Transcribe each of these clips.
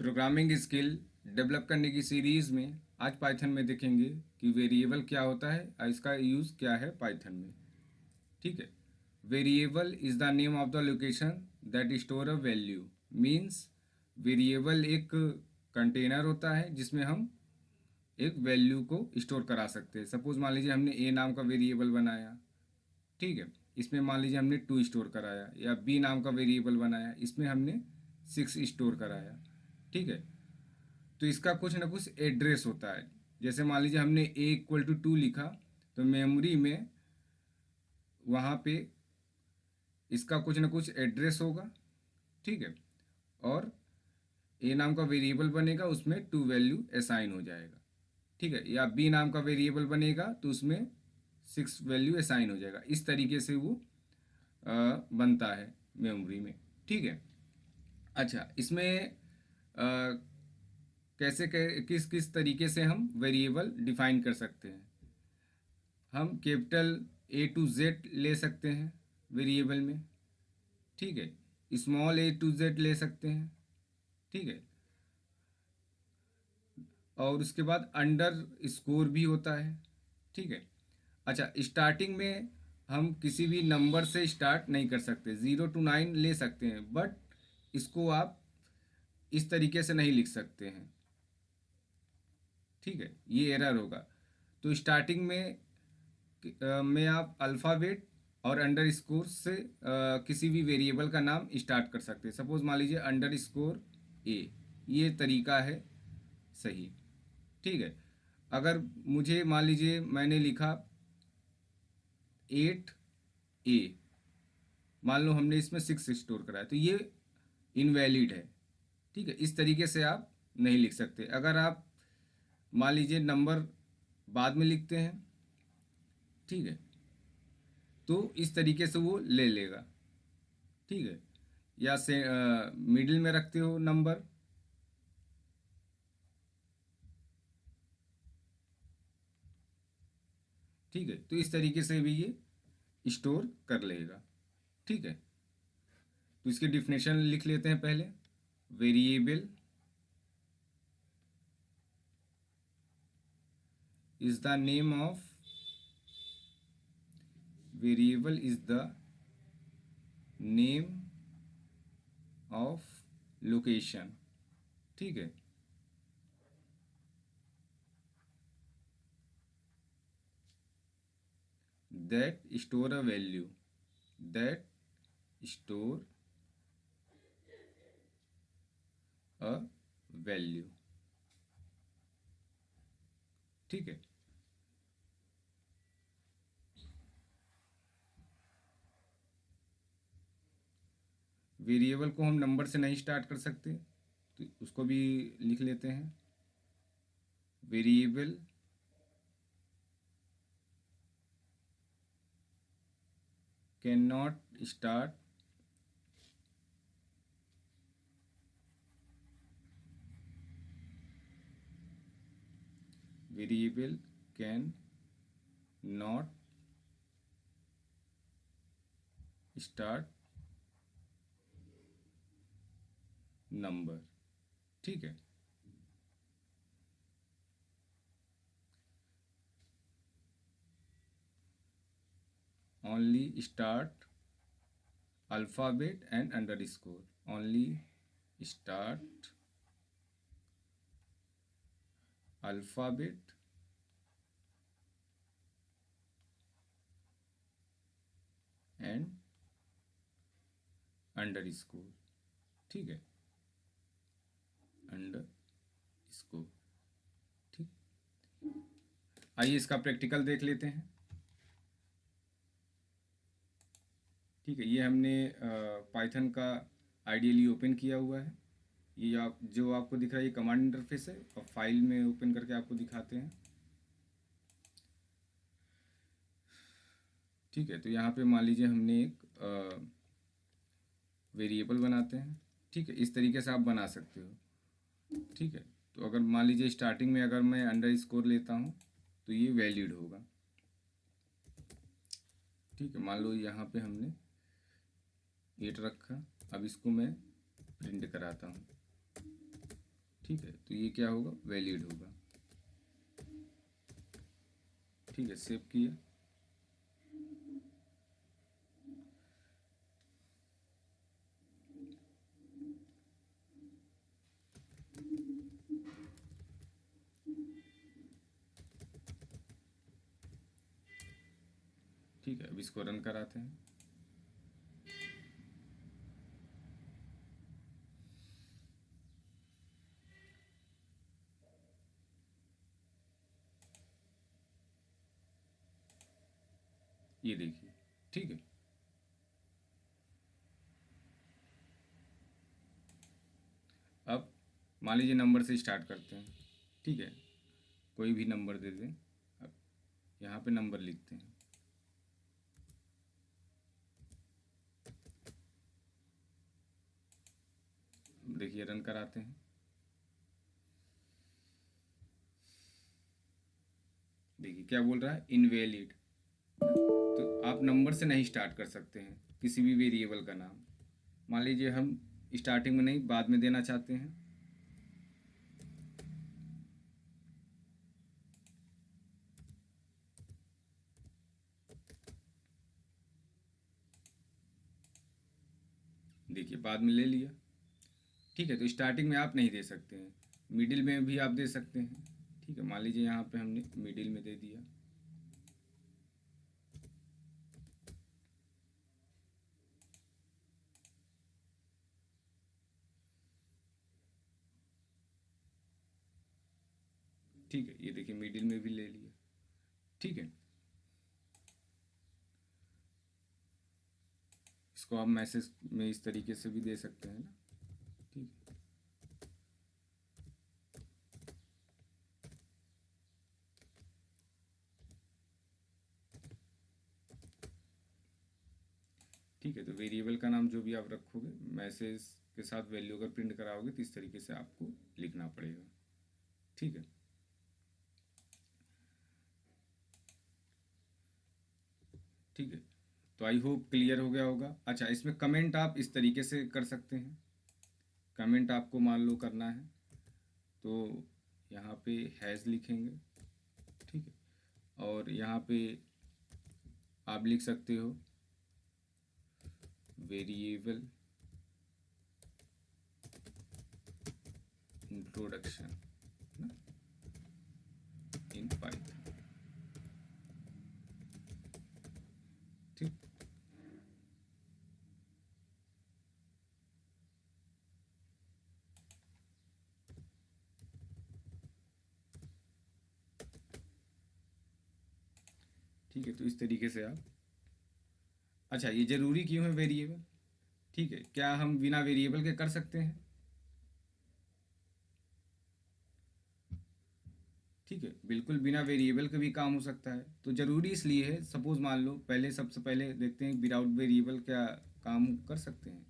Programming skill develop करने की series में आज पाइथन में देखेंगे कि वेरिएबल क्या होता है और इसका यूज़ क्या है पाइथन में। ठीक है। Variable is the name of the location that store a value. Means variable एक कंटेनर होता है जिसमें हम एक वैल्यू को स्टोर करा सकते हैं। सपोज मान लीजिए हमने ए नाम का वेरिएबल बनाया। ठीक है। इसमें मान लीजिए हमने 2 स्टोर कराया, या बी नाम का वेरिएबल बनाया, इसमें हमने 6 स्टोर कराया। ठीक है। तो इसका कुछ ना कुछ एड्रेस होता है। जैसे मान लीजिए हमने a = 2 लिखा, तो मेमोरी में वहाँ पे इसका कुछ ना कुछ एड्रेस होगा। ठीक है। और ए नाम का वेरिएबल बनेगा, उसमें 2 वैल्यू असाइन हो जाएगा। ठीक है। या बी नाम का वेरिएबल बनेगा तो उसमें 6 वैल्यू असाइन हो जाएगा। इस तरीके से वो बनता है मेमोरी में। ठीक है। अच्छा, इसमें कैसे किस किस तरीके से हम वेरिएबल डिफाइन कर सकते हैं। हम कैपिटल A to Z ले सकते हैं वेरिएबल में। ठीक है। स्मॉल a to z ले सकते हैं। ठीक है। और उसके बाद अंडर स्कोर भी होता है। ठीक है। अच्छा, स्टार्टिंग में हम किसी भी नंबर से स्टार्ट नहीं कर सकते। 0 to 9 ले सकते हैं, बट इसको आप इस तरीके से नहीं लिख सकते हैं। ठीक है, ये एरर होगा। तो स्टार्टिंग में आप अल्फ़ाबेट और अंडर स्कोर से किसी भी वेरिएबल का नाम स्टार्ट कर सकते हैं। सपोज मान लीजिए _A, ये तरीका है सही। ठीक है। अगर मुझे मान लीजिए मैंने लिखा 8A, मान लो हमने इसमें 6 स्टोर कराया, तो ये इनवैलिड है। ठीक है। इस तरीके से आप नहीं लिख सकते। अगर आप मान लीजिए नंबर बाद में लिखते हैं, ठीक है, तो इस तरीके से वो ले लेगा। ठीक है। या से मिडिल में रखते हो नंबर, ठीक है, तो इस तरीके से भी ये स्टोर कर लेगा। ठीक है। तो इसकी डिफिनेशन लिख लेते हैं पहले। Variable is the name of variable is the name of location. ठीक है। That store a value, that store a value. ठीक है। वेरिएबल को हम नंबर से नहीं स्टार्ट कर सकते, तो उसको भी लिख लेते हैं। Variable can not start variable can not start number. ठीक है। Only start alphabet and underscore, only start alphabet and underscore. ठीक है। अंडरस्कोर। ठीक। आइए इसका प्रैक्टिकल देख लेते हैं। ठीक है। ये हमने पाइथन का आइडियली ओपन किया हुआ है। ये आप जो आपको दिख रहा है ये कमांड इंटरफेस है, और फाइल में ओपन करके आपको दिखाते हैं। ठीक है। तो यहाँ पे मान लीजिए हमने एक वेरिएबल बनाते हैं। ठीक है। इस तरीके से आप बना सकते हो। ठीक है। तो अगर मान लीजिए स्टार्टिंग में अगर मैं अंडरस्कोर लेता हूँ तो ये वैलिड होगा। ठीक है। मान लो यहाँ पे हमने 8 रखा। अब इसको मैं प्रिंट कराता हूँ। ठीक है, तो ये क्या होगा, वैलिड होगा। ठीक है, सेव किया। ठीक है, अब इसको रन कराते हैं। ये देखिए, ठीक है। अब मान लीजिए नंबर से स्टार्ट करते हैं। ठीक है, कोई भी नंबर दे दें। अब यहाँ पे नंबर लिखते हैं। देखिए, रन कराते हैं। देखिए क्या बोल रहा है, इनवैलिड। तो आप नंबर से नहीं स्टार्ट कर सकते हैं किसी भी वेरिएबल का नाम। मान लीजिए हम स्टार्टिंग में नहीं, बाद में देना चाहते हैं। देखिए, बाद में ले लिया। ठीक है, तो स्टार्टिंग में आप नहीं दे सकते हैं, मिडिल में भी आप दे सकते हैं। ठीक है, मान लीजिए यहाँ पे हमने मिडिल में दे दिया। ठीक है, ये देखिए मिडिल में भी ले लिया। ठीक है, इसको आप मैसेज में इस तरीके से भी दे सकते हैं ना। ठीक है, ठीक है। तो वेरिएबल का नाम जो भी आप रखोगे, मैसेज के साथ वैल्यू अगर प्रिंट कराओगे तो इस तरीके से आपको लिखना पड़ेगा। ठीक है, ठीक है। तो आई होप क्लियर हो गया होगा। अच्छा, इसमें कमेंट आप इस तरीके से कर सकते हैं। कमेंट आपको मान लो करना है तो यहाँ पे हैज़ लिखेंगे। ठीक है, और यहाँ पे आप लिख सकते हो वेरिएबल इंट्रोडक्शन इन पाइथन। ठीक, ठीक है। तो इस तरीके से आप, अच्छा ये ज़रूरी क्यों है वेरिएबल? ठीक है, क्या हम बिना वेरिएबल के कर सकते हैं? ठीक है, बिल्कुल बिना वेरिएबल के भी काम हो सकता है। तो ज़रूरी इसलिए है, सपोज मान लो, पहले सबसे पहले देखते हैं विदाउट वेरिएबल क्या काम कर सकते हैं।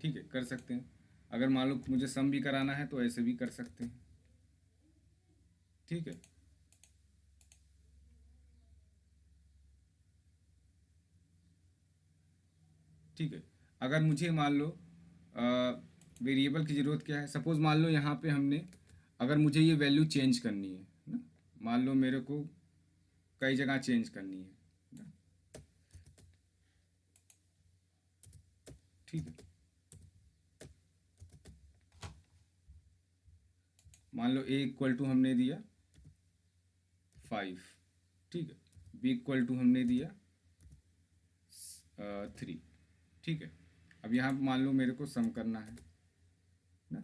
ठीक है, कर सकते हैं। अगर मान लो मुझे सम भी कराना है तो ऐसे भी कर सकते हैं। ठीक है, ठीक है। अगर मुझे मान लो वेरिएबल की ज़रूरत क्या है, सपोज़ मान लो यहाँ पे हमने, अगर मुझे ये वैल्यू चेंज करनी है ना, मान लो मेरे को कई जगह चेंज करनी है ना। ठीक है, मान लो ए इक्वल टू हमने दिया 5। ठीक है, बी इक्वल टू हमने दिया 3। ठीक है, अब यहाँ मान लो मेरे को सम करना है ना।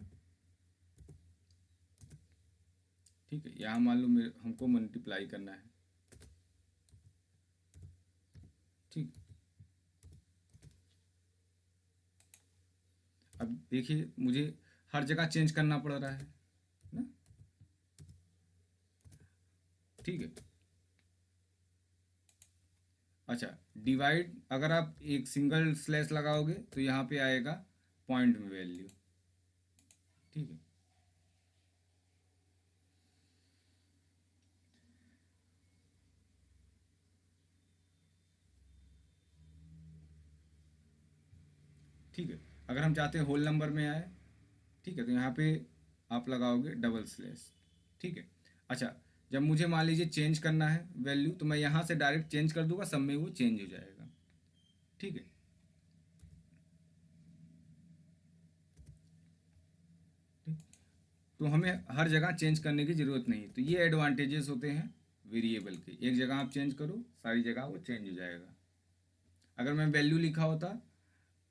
ठीक है, यहाँ मान लो मेरे हमको मल्टीप्लाई करना है। ठीक, अब देखिए मुझे हर जगह चेंज करना पड़ रहा है ना। ठीक है, अच्छा, डिवाइड अगर आप एक सिंगल स्लैश लगाओगे तो यहाँ पे आएगा पॉइंट में वैल्यू। ठीक है, ठीक है। अगर हम चाहते हैं होल नंबर में आए, ठीक है, तो यहाँ पे आप लगाओगे डबल स्लैश। ठीक है। अच्छा, जब मुझे मान लीजिए चेंज करना है वैल्यू, तो मैं यहाँ से डायरेक्ट चेंज कर दूंगा, सब में वो चेंज हो जाएगा। ठीक है। ठीक। तो हमें हर जगह चेंज करने की ज़रूरत नहीं। तो ये एडवांटेजेस होते हैं वेरिएबल के। एक जगह आप चेंज करो, सारी जगह वो चेंज हो जाएगा। अगर मैं वैल्यू लिखा होता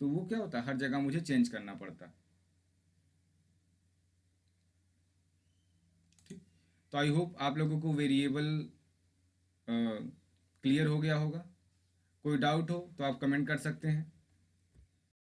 तो वो क्या होता, हर जगह मुझे चेंज करना पड़ता। ठीक। तो आई होप आप लोगों को वेरिएबल क्लियर हो गया होगा। कोई डाउट हो तो आप कमेंट कर सकते हैं।